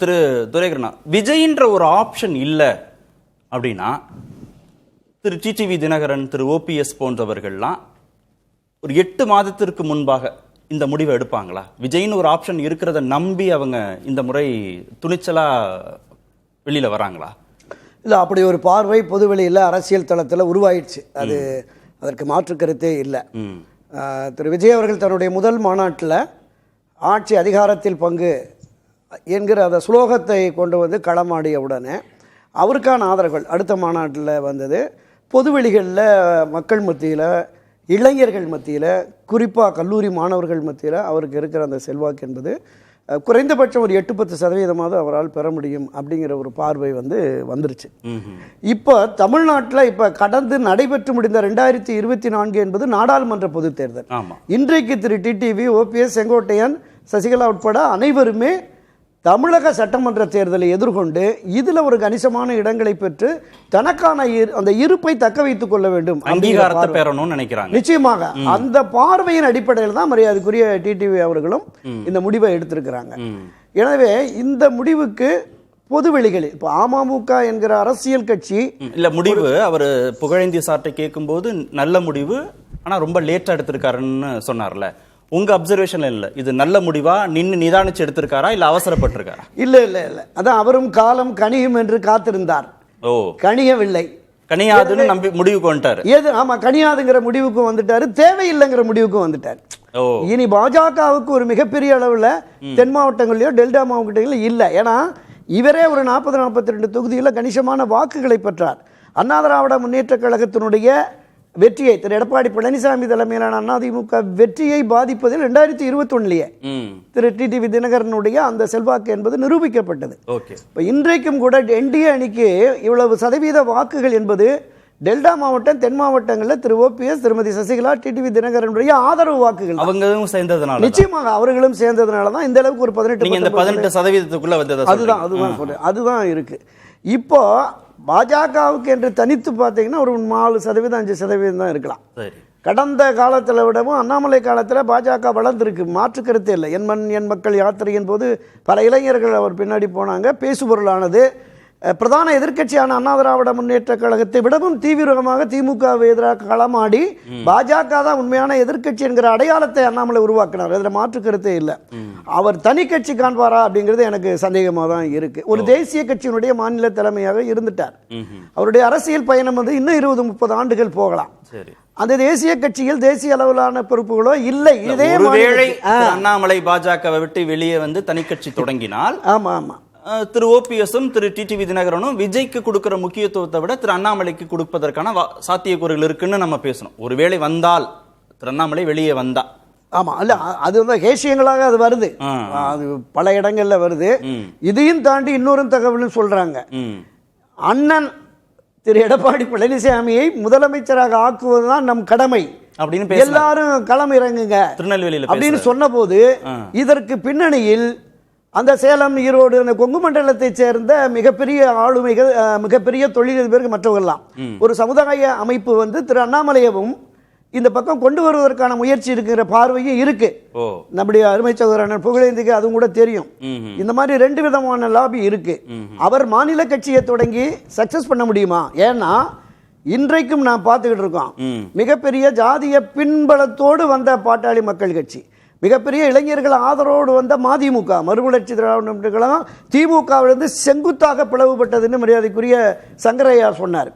திரு துரைகரண்ணா, விஜய்ன்ற ஒரு ஆப்ஷன் இல்லை அப்படின்னா திரு டிடிவி தினகரன், திரு ஓபிஎஸ் போன்றவர்கள்லாம் ஒரு 8 மாதத்திற்கு முன்பாக இந்த முடிவை எடுப்பாங்களா? விஜய்னு ஒரு ஆப்ஷன் இருக்கிறத நம்பி அவங்க இந்த முறை துணிச்சலா வெளியில வராங்களா? இல்லை, அப்படி ஒரு பார்வை பொதுவெளியில் அரசியல் தளத்தில் உருவாயிடுச்சு. அதற்கு மாற்று கருத்தே இல்லை. திரு விஜய் அவர்கள் தன்னுடைய முதல் மாநாட்டில் ஆட்சி அதிகாரத்தில் பங்கு என்கிற அந்த ஸ்லோகத்தை கொண்டு வந்து களமாடிய உடனே அவருக்கான ஆதரவுகள் அடுத்த மாநாட்டில் வந்தது. பொதுவெளிகளில் மக்கள் மத்தியில், இளைஞர்கள் மத்தியில், குறிப்பாக கல்லூரி மாணவர்கள் மத்தியில் அவருக்கு இருக்கிற அந்த செல்வாக்கு என்பது குறைந்தபட்சம் ஒரு 8-10% அவரால் பெற முடியும் அப்படிங்கிற ஒரு பார்வை வந்துருச்சு. இப்போ தமிழ்நாட்டில் இப்போ கடந்து நடைபெற்று முடிந்த 2024 என்பது நாடாளுமன்ற பொதுத் தேர்தல். இன்றைக்கு திரு டிடிவி, ஓபிஎஸ், செங்கோட்டையன், சசிகலா உட்பட அனைவருமே தமிழக சட்டமன்ற தேர்தலை எதிர்கொண்டு இதில் ஒரு கணிசமான இடங்களை பெற்று தனக்கான அந்த இருப்பை தக்க வைத்துக் கொள்ள வேண்டும், அங்கீகாரத்தை பெறணும்னு நினைக்கிறாங்க. நிச்சயமாக அந்த பார்வையின் அடிப்படையில் தான் மரியாதைக்குரிய டிடிவி அவர்களும் இந்த முடிவை எடுத்திருக்கிறாங்க. எனவே இந்த முடிவுக்கு பொதுவெளிகளில் இப்போ அமமுக என்கிற அரசியல் கட்சி இல்ல முடிவு அவர் புகழேந்தி சார்ட்டை கேட்கும்போது நல்ல முடிவு, ஆனா ரொம்ப லேட்டா எடுத்திருக்காருன்னு சொன்னார்ல. உங்க அப்சர்வேஷன்ல இல்ல இது நல்ல முடிவா நின்னு நிதானிச்சு எடுத்திருக்காரா இல்ல அவசரப்பட்டிருக்காரா? இல்ல இல்ல இல்ல அதான் அவரும் காலம் கனியும் என்று காத்திருந்தார். கனியவில்லை, கனியாதுன்னு நம்பி முடிவுக்கு வந்துட்டாரு. ஆமா, கனியாதுங்கிற முடிவுக்கு வந்துட்டாரு, தேவையில்லைங்கிற முடிவுக்கு வந்துட்டார். இனி பாஜகவுக்கு ஒரு மிகப்பெரிய அளவுல தென் மாவட்டங்களையோ டெல்டா மாவட்டங்களிலும் இல்லை. ஏன்னா இவரே ஒரு 40-42 தொகுதியில் கணிசமான வாக்குகளை பெற்றார். அண்ணா திராவிட முன்னேற்ற கழகத்தினுடைய வெற்றியை, திரு எடப்பாடி பழனிசாமி தலைமையிலான அதிமுக வெற்றியை பாதிப்பதில் 2021 திரு டிடிவி தினகரனுடைய அந்த செல்வாக்கு என்பது நிரூபிக்கப்பட்டது. இப்போ இன்றைக்கும் கூட என்டிஏ அணிக்கு இவ்வளவு சதவீத வாக்குகள் என்பது டெல்டா மாவட்டம், தென் மாவட்டங்களில் திரு ஓபிஎஸ், திருமதி சசிகலா, டிடிவி தினகரனுடைய ஆதரவு வாக்குகள் அவங்களும் சேர்ந்ததுனால, நிச்சயமாக அவர்களும் சேர்ந்ததுனால தான் இந்த அளவுக்கு ஒரு 18% வந்தது. அதுதான் இருக்கு. இப்போ பாஜகவுக்கு என்று தனித்து பார்த்தீங்கன்னா ஒரு 4%-5% தான் இருக்கலாம். கடந்த காலத்தில் விடவும் அண்ணாமலை காலத்தில் பாஜக வளர்ந்துருக்கு, மாற்று கருத்தே இல்லை. என் மண் என் மக்கள் யாத்திரையின் போது பல இளைஞர்கள் அவர் பின்னாடி போனாங்க. பேசுபொருளானது பிரதான எதிர்க்கட்சியான அண்ணா திராவிட முன்னேற்ற கழகத்தை விடவும் தீவிரமாக திமுகவை எதிராக களமாடி பாஜக தான் உண்மையான எதிர்க்கட்சி என்கிற அடையாளத்தை அண்ணாமலை உருவாக்கினார். அதில் மாற்று கருத்தே இல்லை. அவர் தனி கட்சி காண்பாரா அப்படிங்கிறது எனக்கு சந்தேகமாக தான் இருக்கு. ஒரு தேசிய கட்சியினுடைய மாநில தலைமையாக இருந்துட்டார். அவருடைய அரசியல் பயணம் இன்னும் 20-30 ஆண்டுகள் போகலாம். அந்த தேசிய கட்சியில் தேசிய அளவிலான பொறுப்புகளோ இல்லை. இதே அண்ணாமலை பாஜகவை விட்டு வெளியே தனி கட்சி தொடங்கினால், ஆமா ஆமா, திரு ஓபிஎஸும் திரு டிடிவி தினகரனும் விஜய்க்கு கொடுக்கிற முக்கியத்துவத்தை விட திரு அண்ணாமலைக்கு கொடுப்பதற்கான சாத்தியக்கூறுகள் இருக்குன்னு நம்ம பேசணும். ஒருவேளை வந்தால், திரு அண்ணாமலை வெளியே வந்தா, ஆமா, அல்ல அது ஹேஷியங்களாக அது வருது, அது பல இடங்கள்ல வருது. இதையும் தாண்டி இன்னொரு தகவலும் சொல்றாங்க. அண்ணன் திரு எடப்பாடி பழனிசாமியை முதலமைச்சராக ஆக்குவதுதான் நம் கடமை அப்படின்னு எல்லாரும் களம் இறங்குங்க திருநெல்வேலியில் அப்படின்னு சொன்ன போது, இதற்கு பின்னணியில் அந்த சேலம், ஈரோடு, அந்த கொங்கு மண்டலத்தை சேர்ந்த மிகப்பெரிய ஆளுமைகள், மிகப்பெரிய தொழிலதிபர்கள், மற்றவர்கள்லாம் ஒரு சமுதாய அமைப்பு திரு அண்ணாமலையவும் இந்த பக்கம் கொண்டு வருவதற்கான முயற்சி இருக்கிற பார்வையும் இருக்கு. நம்முடைய அருமை சகோதரர் புகழேந்திக்கு அதுவும் கூட தெரியும். இந்த மாதிரி 2 விதமான லாபி இருக்கு. அவர் மாநில கட்சியை தொடங்கி சக்சஸ் பண்ண முடியுமா? ஏன்னா இன்றைக்கும் நான் பார்த்துக்கிட்டு இருக்கோம், மிகப்பெரிய ஜாதிய பின்பலத்தோடு வந்த பாட்டாளி மக்கள் கட்சி, மிகப்பெரிய இளைஞர்கள் ஆதரவோடு வந்த மதிமுக, மறுமலர்ச்சி திராவிட கழகம், திமுகவிலிருந்து செங்குத்தாக பிளவுபட்டதுன்னு மரியாதைக்குரிய சங்கரையா சொன்னார்.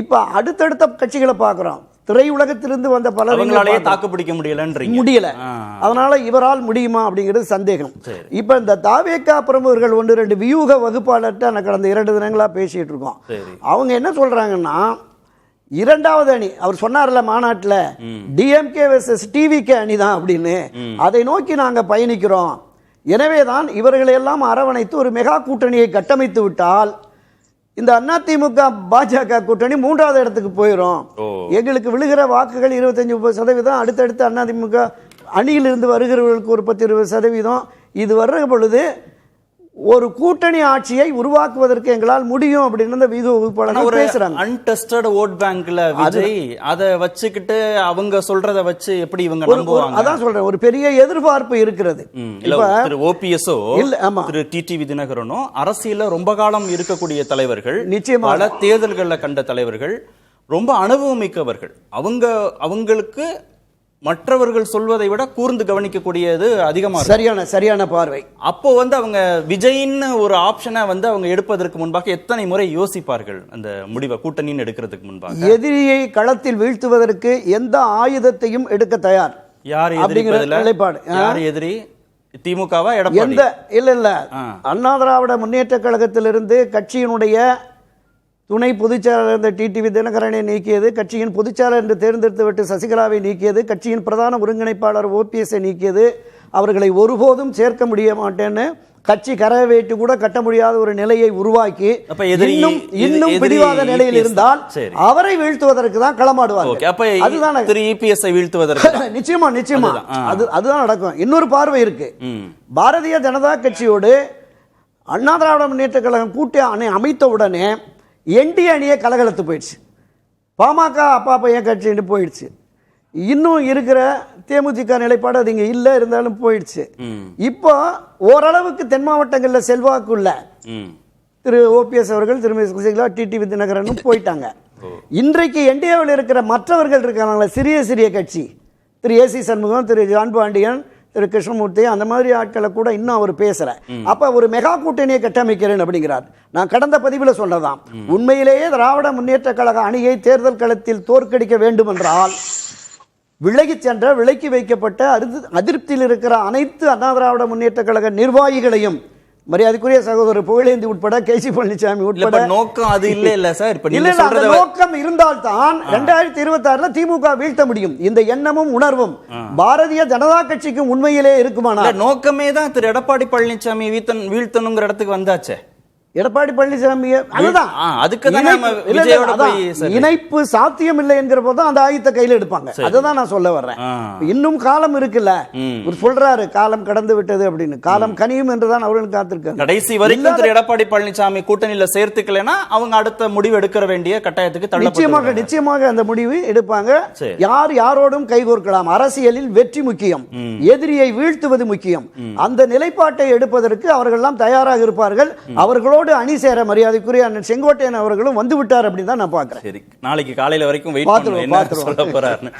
இப்ப அடுத்தடுத்த கட்சிகளை பார்க்கிறோம். திரையுலகத்திலிருந்து வந்த பலரையே தாக்கு பிடிக்க முடியல. அதனால இவரால் முடியுமா அப்படிங்கிறது சந்தேகம். இப்ப இந்த தாவேகா பிரமுகர்கள் 1-2 வியூக வகுப்பாளர்கிட்ட நான் கடந்த 2 தினங்களா பேசிட்டு இருக்கோம். அவங்க என்ன சொல்றாங்கன்னா, 2வது அணி அவர் சொன்னார்ல மாநாட்டில், டிஎம்கே வெர்சஸ் டிவிகே அணி தான் அப்படின்னு, அதை நோக்கி நாங்க பயணிக்கிறோம். எனவேதான் இவர்களை எல்லாம் அரவணைத்து ஒரு மெகா கூட்டணியை கட்டமைத்து விட்டால் இந்த அதிமுக பாஜக கூட்டணி 3வது இடத்துக்கு போயிடும். எங்களுக்கு விழுகிற வாக்குகள் 25-30%, அடுத்தடுத்து அதிமுக அணியிலிருந்து வருகிறவர்களுக்கு ஒரு 10-20%. இது வர்ற பொழுது ஒரு கூட்டணி ஆட்சியை உருவாக்குவதற்கு எங்களால் முடியும் அப்படின்னு இந்த வியூக வகுப்பாளர்கள் பேசுறாங்க. அன்டெஸ்டட் ஓட் பேங்க்ல விஜய் அதை வச்சுக்கிட்டு அவங்க சொல்றத வச்சு எப்படி இவங்க நம்புவாங்க? அதான் சொல்றேன், ஒரு பெரிய எதிர்பார்ப்பு இருக்கிறது. திரு ஓபிஎஸ்ஓ திரு டிடிவி தினகரனோ அரசியல ரொம்ப காலம் இருக்கக்கூடிய தலைவர்கள், நிச்சயமா பல தேர்தல்கள்ல கண்ட தலைவர்கள், ரொம்ப அனுபவம் மிக்கவர்கள். அவங்களுக்கு மற்றவர்கள் சொல்வதை விட கூர்ந்து கவனிக்கக்கூடியது அதிகமா சரியான பார்வை. அப்போ அவங்க விஜயின்னு ஒரு ஆப்ஷனை அவங்க எடுப்பதற்கு முன்பாக எத்தனை முறை யோசிப்பார்கள் அந்த முடிவை கூட்டணின்னு எடுக்கிறதுக்கு முன்பாக? எதிரியை களத்தில் வீழ்த்துவதற்கு எந்த ஆயுதத்தையும் எடுக்க தயார். யார் நிலைப்பாடு? யார் எதிரி? திமுகவா எடப்பாடி? இல்ல அண்ணா திராவிட முன்னேற்ற கழகத்திலிருந்து கட்சியினுடைய துணை பொதுச்செயலாளர் இருந்த டிடிவி தினகரனை நீக்கியது, கட்சியின் பொதுச்செயலாளர் என்று தேர்ந்தெடுத்து விட்டு சசிகலாவை நீக்கியது, கட்சியின் பிரதான ஒருங்கிணைப்பாளர் ஓபிஎஸ்ஐ நீக்கியது, அவர்களை ஒருபோதும் சேர்க்க முடிய மாட்டேன்னு கட்சி கரவேட்டு கூட கட்ட முடியாத ஒரு நிலையை உருவாக்கி இன்னும் பிடிவாத நிலையில் இருந்தால் அவரை வீழ்த்துவதற்கு தான் களமாடுவாங்க. அதுதான் வீழ்த்துவதற்கு நிச்சயமா அதுதான் நடக்கும். இன்னொரு பார்வை இருக்கு. பாரதிய ஜனதா கட்சியோடு அண்ணா திராவிட முன்னேற்ற கழகம் கூட்டி அணை அமைத்த உடனே என்டி அணியை கலகலத்து போயிடுச்சு. பாமக அப்பா பையன் கட்சின்னு போயிடுச்சு. இன்னும் இருக்கிற தேமுதிக நிலைப்பாடு அது இங்க இல்ல, இருந்தாலும் போயிடுச்சு. இப்போ ஓரளவுக்கு தென் மாவட்டங்களில் செல்வாக்குள்ள திரு ஓபிஎஸ் அவர்கள், திருமதி சசிகலா, டிடிவி தினகரனும் போயிட்டாங்க. இன்றைக்கு என்டிஏவில் இருக்கிற மற்றவர்கள் இருக்காங்களா, சிறிய கட்சி, திரு ஏசி சண்முகம், திரு ஜான் பாண்டியன், திரு கிருஷ்ணமூர்த்தி, அந்த மாதிரி ஆட்களை கூட இன்னும் அவர் பேசல. அப்ப ஒரு மெகா கூட்டணியை கட்டமைக்கிறேன் அப்படிங்கிறார். நான் கடந்த பதிவில் சொன்னதான், உண்மையிலேயே திராவிட முன்னேற்ற கழக அணியை தேர்தல் களத்தில் தோற்கடிக்க வேண்டும் என்றால் விலக்கி வைக்கப்பட்ட அதிருப்தியில் இருக்கிற அனைத்து அண்ணா திராவிட முன்னேற்ற கழக நிர்வாகிகளையும், மரியாதைக்குரிய சகோதரர் புகழேந்தி உட்பட, கேசி பழனிசாமி உட்பட, நோக்கம் அது இல்ல சார். நோக்கம் இருந்தால்தான் 2026 திமுக வீழ்த்த முடியும். இந்த எண்ணமும் உணர்வும் பாரதிய ஜனதா கட்சிக்கு உண்மையிலே இருக்குமானால், நோக்கமே தான் திரு எடப்பாடி பழனிசாமி வீழ்த்தணுங்கிற இடத்துக்கு வந்தாச்சே. எடப்பாடி பழனிசாமி அதுதான் இணைப்பு சாத்தியம் இல்லை என்கிற போது அந்த ஆயுதத்தை கையில் எடுப்பாங்க. அதுதான் நான் சொல்ல வர்றேன். இன்னும் காலம் இருக்குல்ல, சொல்றாரு காலம் கடந்து விட்டது அப்படின்னு. காலம் கனியும் என்றுதான் அவர்கள் காத்திருக்காங்க. கடைசி வரைக்கும் திரு எடப்பாடி பழனிசாமி கூட்டணியில சேர்த்துக்கலனா அவங்க அடுத்த முடிவு எடுக்க வேண்டிய கட்டாயத்துக்கு நிச்சயமாக அந்த முடிவு எடுப்பாங்க. யார் யாரோடும் கைகோர்க்கலாம். அரசியலில் வெற்றி முக்கியம், எதிரியை வீழ்த்துவது முக்கியம். அந்த நிலைப்பாட்டை எடுப்பதற்கு அவர்கள் தயாராக இருப்பார்கள். அவர்களோடு அணி சேர மரியாதைக்குரிய செங்கோட்டையன் அவர்களும் வந்து விட்டார் அப்படின்னு தான் நான் பார்க்கிறேன். நாளைக்கு காலையில வரைக்கும் வெயிட் பண்ணுவோம் என்ன சொல்ல போறாருன்னு.